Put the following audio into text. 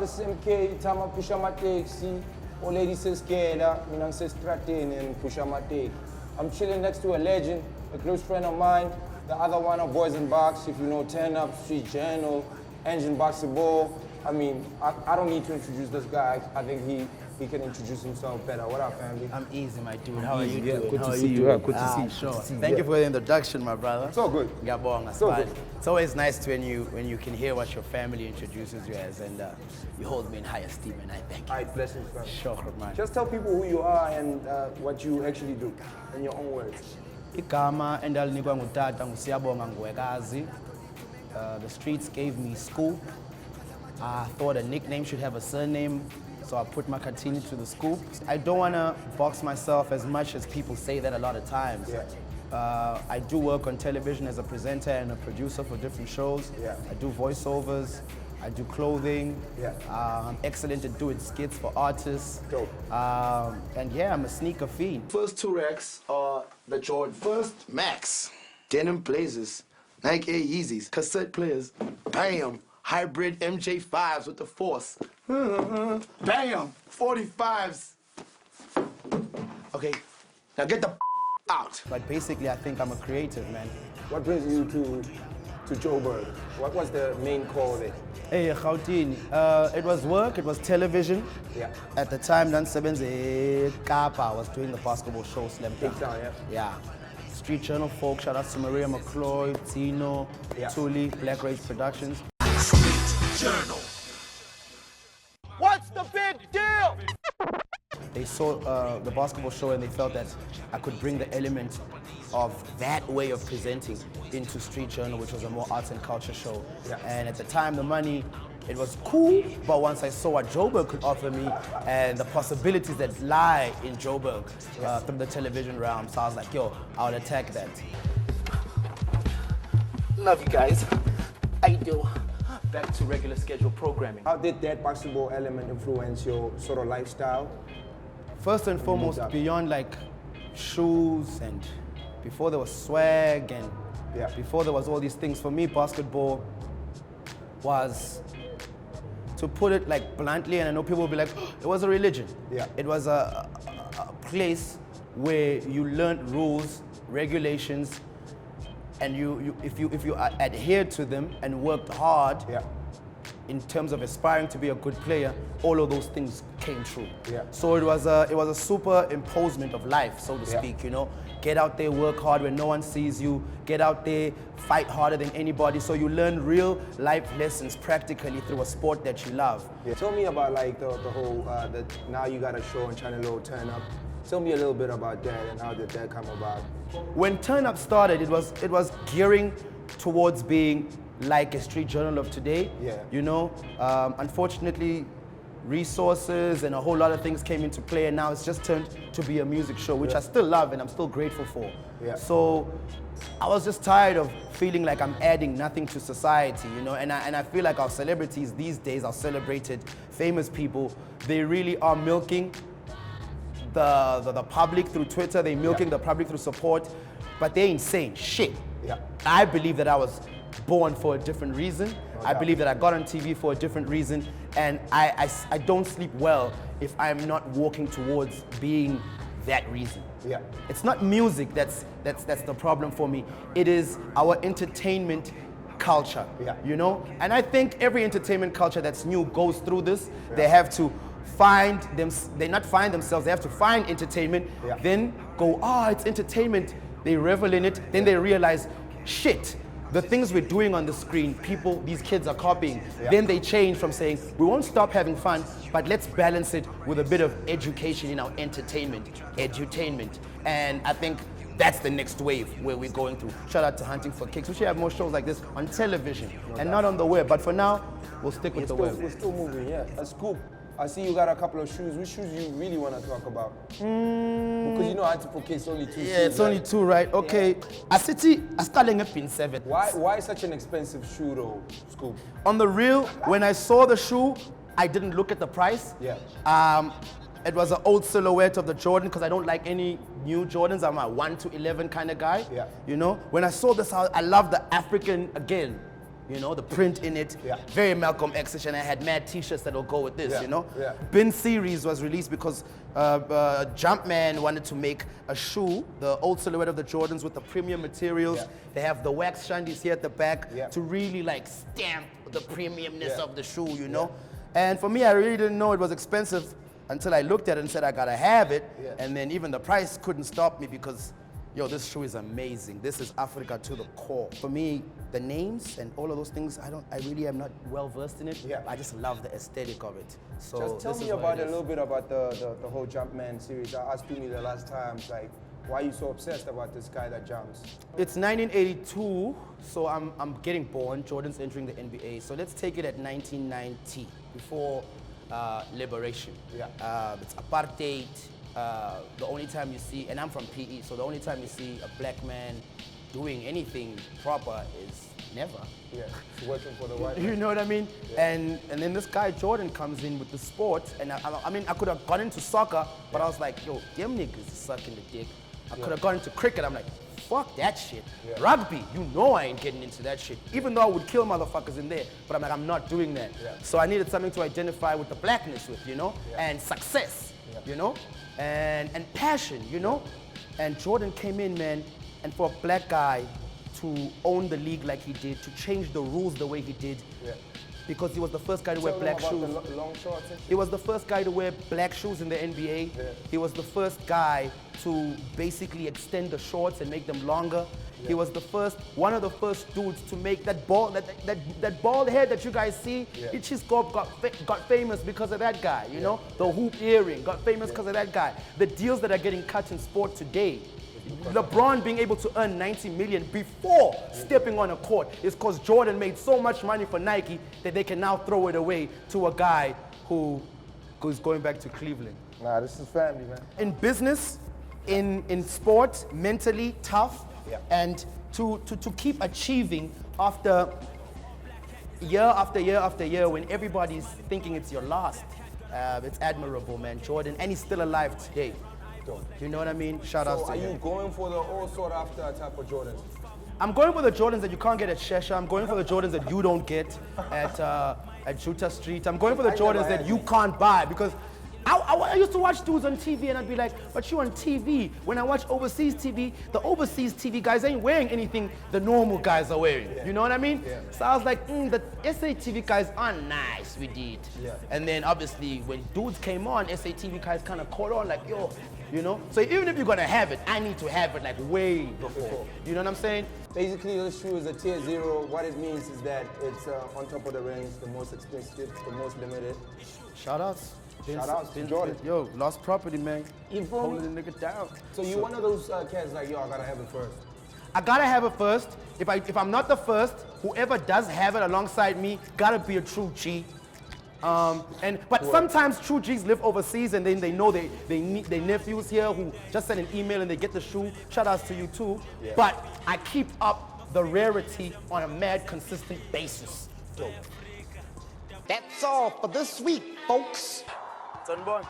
SMK, Tama pusha taxi, old lady says Kela, Minang says Stratene and pusha taxi. I'm chilling next to a legend, a close friend of mine. The other one of Boys in Box, if you know Turn Up, Street Journal, Engine Basketball. I mean, I don't need to introduce this guy. I think he can introduce himself better. What up, family? I'm easy, my dude. How are you doing? Good to see you. Good to see you. Sure. Thank you for the introduction, my brother. It's all good. Siyabonga. So good. It's always nice when you can hear what your family introduces you as, and you hold me in high esteem, and I thank you. All right, blessings, man. Sure, man. Just tell people who you are and what you actually do in your own words. Igama endalinikwa ngutata Siyabonga Ngwekazi. The streets gave me Scoop. I thought a nickname should have a surname, so I put Makhathini to the Scoop. I don't want to box myself as much as people say that a lot of times. Yeah. I do work on television as a presenter and a producer for different shows. Yeah. I do voiceovers. I do clothing. Yeah. I'm excellent at doing skits for artists. Dope. And yeah, I'm a sneaker fiend. First two racks are the Jordan. First, Max, denim blazers, Nike Air Yeezys, cassette players, bam, hybrid MJ5s with the Force, bam, 45s. Okay, now get the out. But basically, I think I'm a creative, man. What brings you to Joburg? What was the main call there? Hey, Makhathini. It was work, it was television. Yeah. At the time, Dan Kapa, I was doing the basketball show, Slam Dunk. Big Town, yeah. Yeah. Street Journal folk, shout out to Maria McCloy, Tino, Yeah. Tuli, Black Race Productions. Street Journal. What's the big deal? They saw the basketball show and they felt that I could bring the element of that way of presenting into Street Journal, which was a more arts and culture show. Yeah. And at the time, the money, it was cool, but once I saw what Joburg could offer me and the possibilities that lie in Joburg through the television realm, so I was like, yo, I'll attack that. Love you guys. How you do? Back to regular schedule programming. How did that basketball element influence your sort of lifestyle? First and foremost, beyond like shoes and before there was swag and before there was all these things, for me, basketball was, to put it like bluntly, and I know people will be like, oh, it was a religion. Yeah. It was a place where you learned rules, regulations, and if you adhered to them and worked hard in terms of aspiring to be a good player, all of those things came true. Yeah. So it was a super imposement of life, so to speak, you know. Get out there, work hard when no one sees you. Get out there, fight harder than anybody. So you learn real life lessons practically through a sport that you love. Yeah. Tell me about like the whole, now you got a show on Channel O, Turn Up. Tell me a little bit about that and how did that come about? When Turn Up started, it was gearing towards being like a Street Journal of today. Yeah. You know, unfortunately, resources and a whole lot of things came into play, and now it's just turned to be a music show, which I still love and I'm still grateful for. Yeah. So I was just tired of feeling like I'm adding nothing to society, you know, and I feel like our celebrities these days, our celebrated famous people, they really are milking the public through Twitter, they're milking the public through support, but they ain't saying shit. Yeah. I believe that I was born for a different reason. I believe that I got on TV for a different reason, and I don't sleep well if I'm not walking towards being that reason. Yeah. It's not music that's the problem for me. It is our entertainment culture. Yeah. You know? And I think every entertainment culture that's new goes through this. They have to find they have to find entertainment, then go, it's entertainment. They revel in it, then they realize, shit, the things we're doing on the screen, these kids are copying. Then they change from saying, we won't stop having fun, but let's balance it with a bit of education in our entertainment, edutainment. And I think that's the next wave where we're going through. Shout out to Hunting for Kicks. We should have more shows like this on television and not on the web. But for now, we'll stick with the web. We're still moving, yeah. That's cool. I see you got a couple of shoes. Which shoes you really want to talk about? Because you know Hunting for Kicks only 2 shoes. Yeah, it's only 2, right? Okay. I started at pin 7. Why such an expensive shoe though, Scoop? On the real, when I saw the shoe, I didn't look at the price. Yeah. It was an old silhouette of the Jordan because I don't like any new Jordans. I'm a 1 to 11 kind of guy. Yeah. You know, when I saw this, I love the African, again, You know, the print in it, Yeah. very Malcolm X-ish, and I had mad t-shirts that'll go with this, Yeah, you know? yeah. Bin Series was released because Jumpman wanted to make a shoe, the old silhouette of the Jordans with the premium materials. Yeah. They have the wax shandies here at the back Yeah. to really like stamp the premiumness Yeah. of the shoe, you know? And for me, I really didn't know it was expensive until I looked at it and said, I gotta have it. Yeah. And then even the price couldn't stop me because, yo, this shoe is amazing. This is Africa to the core. For me, the names and all of those things, I really am not well versed in it. Yeah. I just love the aesthetic of it. So Just tell this me is what about it a is. little bit about the whole Jumpman series. I asked you the last time, like, why are you so obsessed about this guy that jumps? It's 1982, so I'm getting born. Jordan's entering the NBA. So let's take it at 1990, before liberation. Yeah. It's apartheid. The only time you see, and I'm from PE, so the only time you see a black man doing anything proper is never. Yeah, he's working for the white You man. know what I mean? And then this guy Jordan comes in with the sport, and I mean I could have gone into soccer, but I was like, yo, them niggas is sucking the dick. I could have gone into cricket. I'm like, fuck that shit. Yeah. Rugby, you know I ain't getting into that shit. Even though I would kill motherfuckers in there, but I'm like, I'm not doing that. Yeah. So I needed something to identify with the blackness with, you know, Yeah. and success, Yeah. you know, and passion, you know. And Jordan came in, man, and for a black guy to own the league like he did, to change the rules the way he did, Yeah. because he was the first guy to wear Tell them black about shoes. the long shorts and shit. He was the first guy to wear black shoes in the NBA. Yeah. He was the first guy to basically extend the shorts and make them longer. He was the first, one of the first dudes to make that bald head that you guys see. Yeah. It just got famous because of that guy, you know? The hoop earring got famous because of that guy. The deals that are getting cut in sport today, LeBron being able to earn 90 million before stepping on a court is because Jordan made so much money for Nike that they can now throw it away to a guy who's going back to Cleveland. Nah, this is family, man. In business, in sport, mentally tough, Yeah. and to keep achieving after year after year after year when everybody's thinking it's your last. It's admirable, man, Jordan, and he's still alive today. You know what I mean? Shout outs So to are him. you going for the all sought after type of Jordans? I'm going for the Jordans that you can't get at Shesha. I'm going for the Jordans that you don't get at Juta Street. I'm going for the I never Jordans had that you can't buy because I used to watch dudes on TV and I'd be like, but you on TV. When I watch overseas TV, the overseas TV guys ain't wearing anything the normal guys are wearing. You know what I mean? Yeah. So I was like, the SA TV guys are nice, we did. Yeah. And then obviously when dudes came on, SA TV guys kind of caught on like, yo, you know? So even if you're gonna have it, I need to have it like way before. You know what I'm saying? Basically, this shoe is a tier 0. What it means is that it's on top of the range, the most expensive, the most limited. Shout outs. Shout outs to Jordan. Yo, lost property, man. You feel me? Holding the nigga down. So you one of those cats like, yo, I gotta have it first. I gotta have it first. If I'm not the first, whoever does have it alongside me gotta be a true G. But sometimes true G's live overseas and then they know they need their nephews here who just send an email and they get the shoe. Shout outs to you too. Yeah. But I keep up the rarity on a mad consistent basis. Dope. That's all for this week, folks. Sunborn.